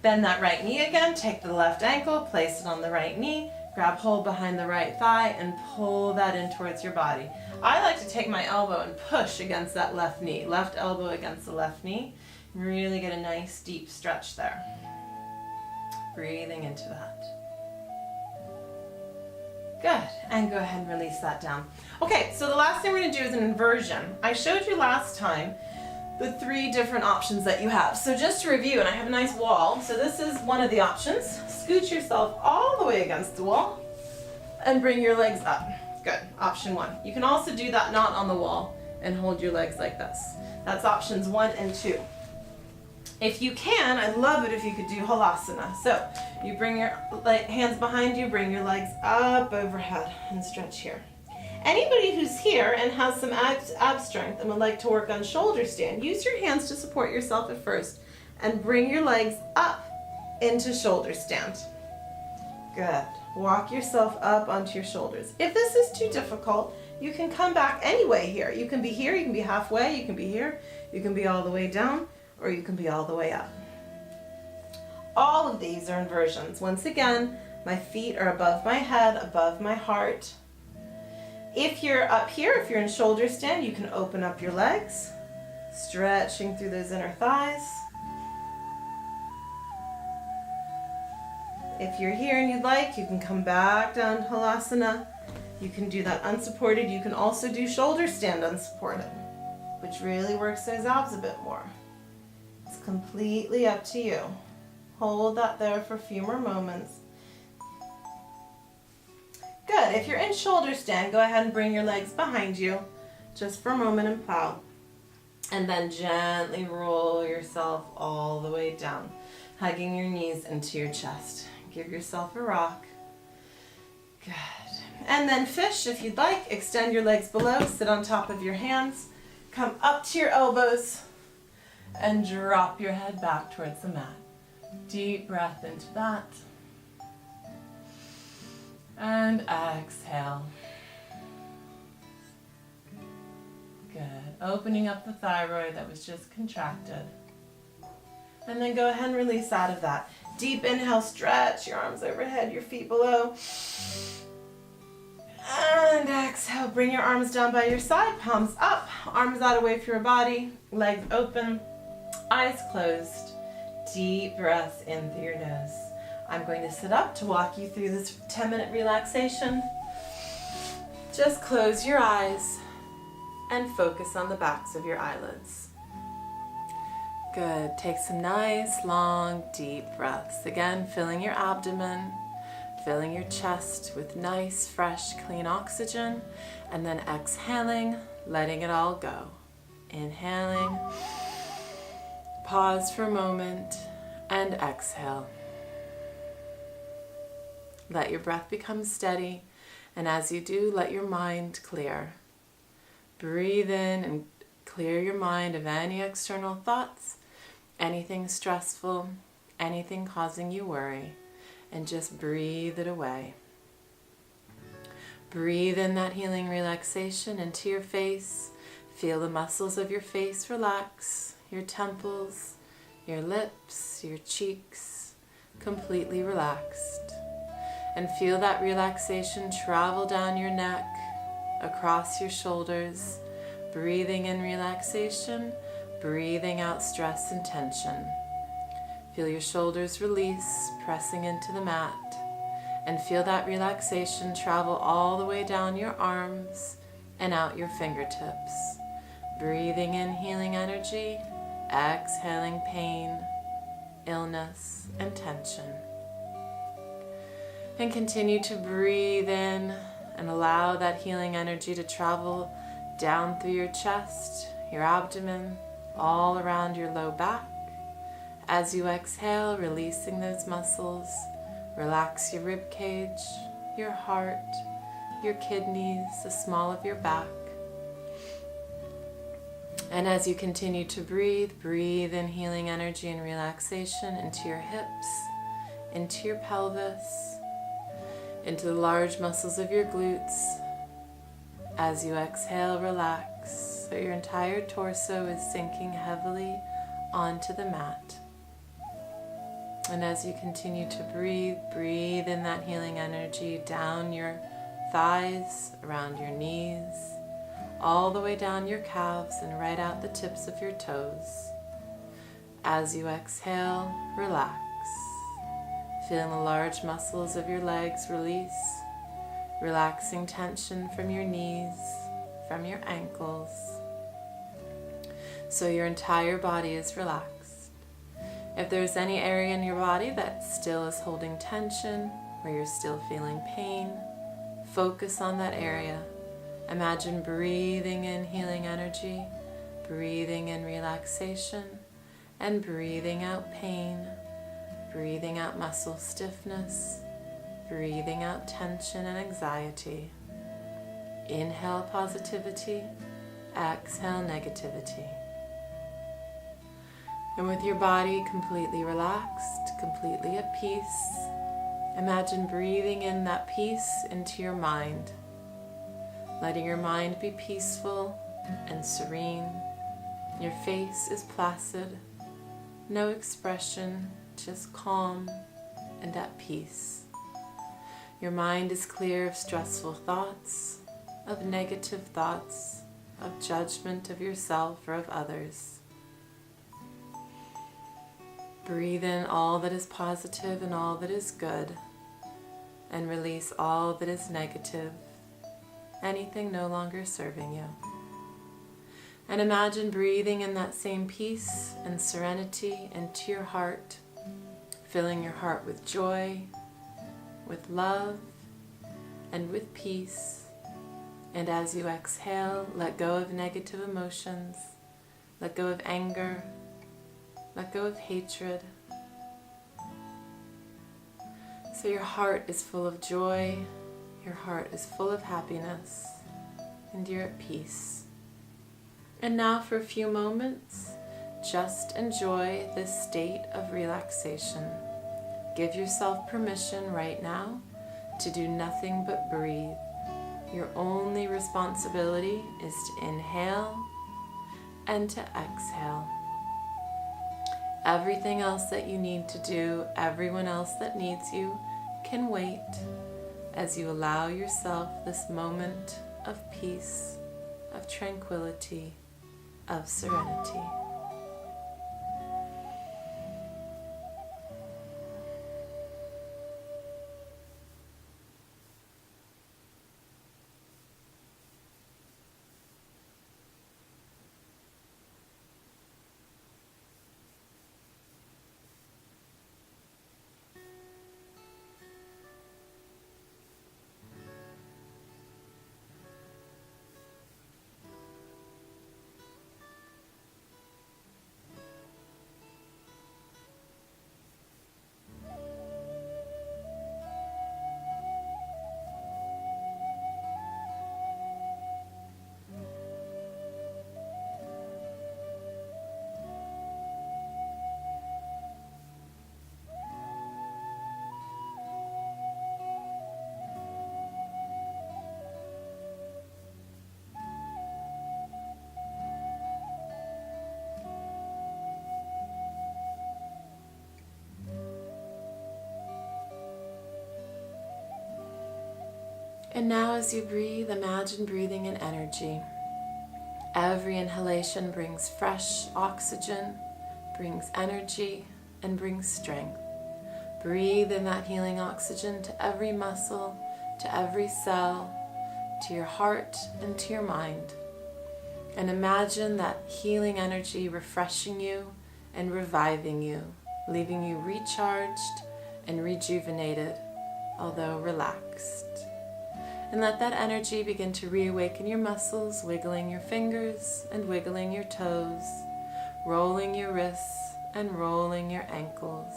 Bend that right knee again. Take the left ankle, place it on the right knee. Grab hold behind the right thigh and pull that in towards your body. I like to take my elbow and push against that left knee. Left elbow against the left knee. Really get a nice deep stretch there. Breathing into that. Good. And go ahead and release that down. Okay, so the last thing we're going to do is an inversion. I showed you last time the 3 different options that you have. So just to review, and I have a nice wall. So this is one of the options. Scoot yourself all the way against the wall and bring your legs up. Good. Option 1. You can also do that not on the wall and hold your legs like this. That's options 1 and 2. If you can, I'd love it if you could do halasana. So you bring your hands behind you, bring your legs up overhead and stretch here. Anybody who's here and has some ab strength and would like to work on shoulder stand, use your hands to support yourself at first and bring your legs up into shoulder stand. Good. Walk yourself up onto your shoulders. If this is too difficult, you can come back anyway here. You can be here, you can be halfway, you can be here, you can be all the way down, or you can be all the way up. All of these are inversions. Once again, my feet are above my head, above my heart. If you're up here, if you're in shoulder stand, you can open up your legs, stretching through those inner thighs. If you're here and you'd like, you can come back down to halasana. You can do that unsupported. You can also do shoulder stand unsupported, which really works those abs a bit more. It's completely up to you. Hold that there for a few more moments. Good. If you're in shoulder stand, go ahead and bring your legs behind you just for a moment and plow. And then gently roll yourself all the way down, hugging your knees into your chest. Give yourself a rock. Good. And then fish, if you'd like. Extend your legs below, sit on top of your hands, come up to your elbows, and drop your head back towards the mat. Deep breath into that. And exhale. opening up the thyroid that was just contracted. And then go ahead and release out of that. Deep inhale, stretch your arms overhead, your feet below. And exhale, bring your arms down by your side, palms up, arms out away from your body, legs open, eyes closed. Deep breaths in through your nose. I'm going to sit up to walk you through this 10-minute relaxation. Just close your eyes and focus on the backs of your eyelids. Good. Take some nice, long, deep breaths. Again, filling your abdomen, filling your chest with nice, fresh, clean oxygen, and then exhaling, letting it all go. Inhaling, pause for a moment, and exhale. Let your breath become steady, and as you do, let your mind clear. Breathe in and clear your mind of any external thoughts, anything stressful, anything causing you worry, and just breathe it away. Breathe in that healing relaxation into your face. Feel the muscles of your face relax, your temples, your lips, your cheeks, completely relaxed. And feel that relaxation travel down your neck, across your shoulders, breathing in relaxation, breathing out stress and tension. Feel your shoulders release, pressing into the mat, and feel that relaxation travel all the way down your arms and out your fingertips. Breathing in healing energy, exhaling pain, illness, and tension. And continue to breathe in and allow that healing energy to travel down through your chest, your abdomen, all around your low back. As you exhale, releasing those muscles, relax your rib cage, your heart, your kidneys, the small of your back. And as you continue to breathe, breathe in healing energy and relaxation into your hips, into your pelvis, into the large muscles of your glutes. As you exhale, relax, so your entire torso is sinking heavily onto the mat. And as you continue to breathe, breathe in that healing energy down your thighs, around your knees, all the way down your calves and right out the tips of your toes. As you exhale, relax. Feeling the large muscles of your legs release, relaxing tension from your knees, from your ankles. So your entire body is relaxed. If there's any area in your body that still is holding tension, where you're still feeling pain, focus on that area. Imagine breathing in healing energy, breathing in relaxation, and breathing out pain, breathing out muscle stiffness, breathing out tension and anxiety. Inhale positivity, exhale negativity. And with your body completely relaxed, completely at peace, imagine breathing in that peace into your mind. Letting your mind be peaceful and serene. Your face is placid, no expression, just calm and at peace. Your mind is clear of stressful thoughts, of negative thoughts, of judgment of yourself or of others. Breathe in all that is positive and all that is good, and release all that is negative, anything no longer serving you. And imagine breathing in that same peace and serenity into your heart, filling your heart with joy, with love, and with peace. And as you exhale, let go of negative emotions, let go of anger, let go of hatred. So your heart is full of joy, your heart is full of happiness, and you're at peace. And now for a few moments, just enjoy this state of relaxation. Give yourself permission right now to do nothing but breathe. Your only responsibility is to inhale and to exhale. Everything else that you need to do, everyone else that needs you, can wait as you allow yourself this moment of peace, of tranquility, of serenity. And now as you breathe, imagine breathing in energy. Every inhalation brings fresh oxygen, brings energy, and brings strength. Breathe in that healing oxygen to every muscle, to every cell, to your heart and to your mind. And imagine that healing energy refreshing you and reviving you, leaving you recharged and rejuvenated, although relaxed. And let that energy begin to reawaken your muscles, wiggling your fingers and wiggling your toes, rolling your wrists and rolling your ankles.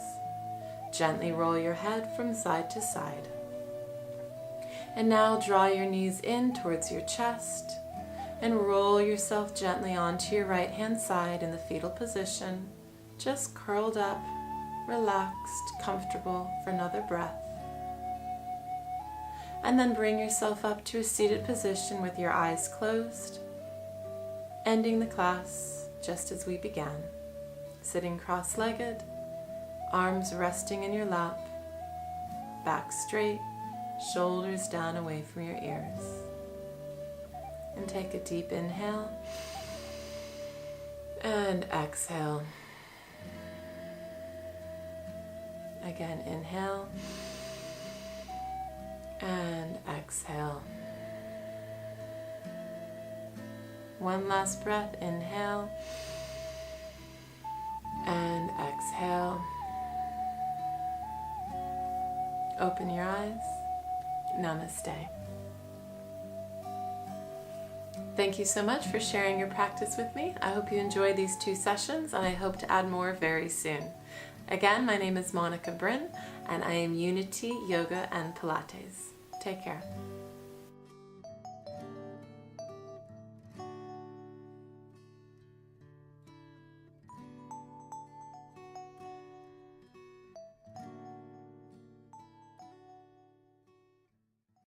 Gently roll your head from side to side. And now draw your knees in towards your chest and roll yourself gently onto your right hand side in the fetal position, just curled up, relaxed, comfortable for another breath. And then bring yourself up to a seated position with your eyes closed, ending the class just as we began. Sitting cross-legged, arms resting in your lap, back straight, shoulders down away from your ears. And take a deep inhale and exhale. Again, inhale and exhale. One last breath, inhale and exhale. Open your eyes. Namaste. Thank you so much for sharing your practice with me. I hope you enjoyed these 2 sessions, and I hope to add more very soon. Again, my name is Monica Bryn, and I am Unity Yoga and Pilates. Take care.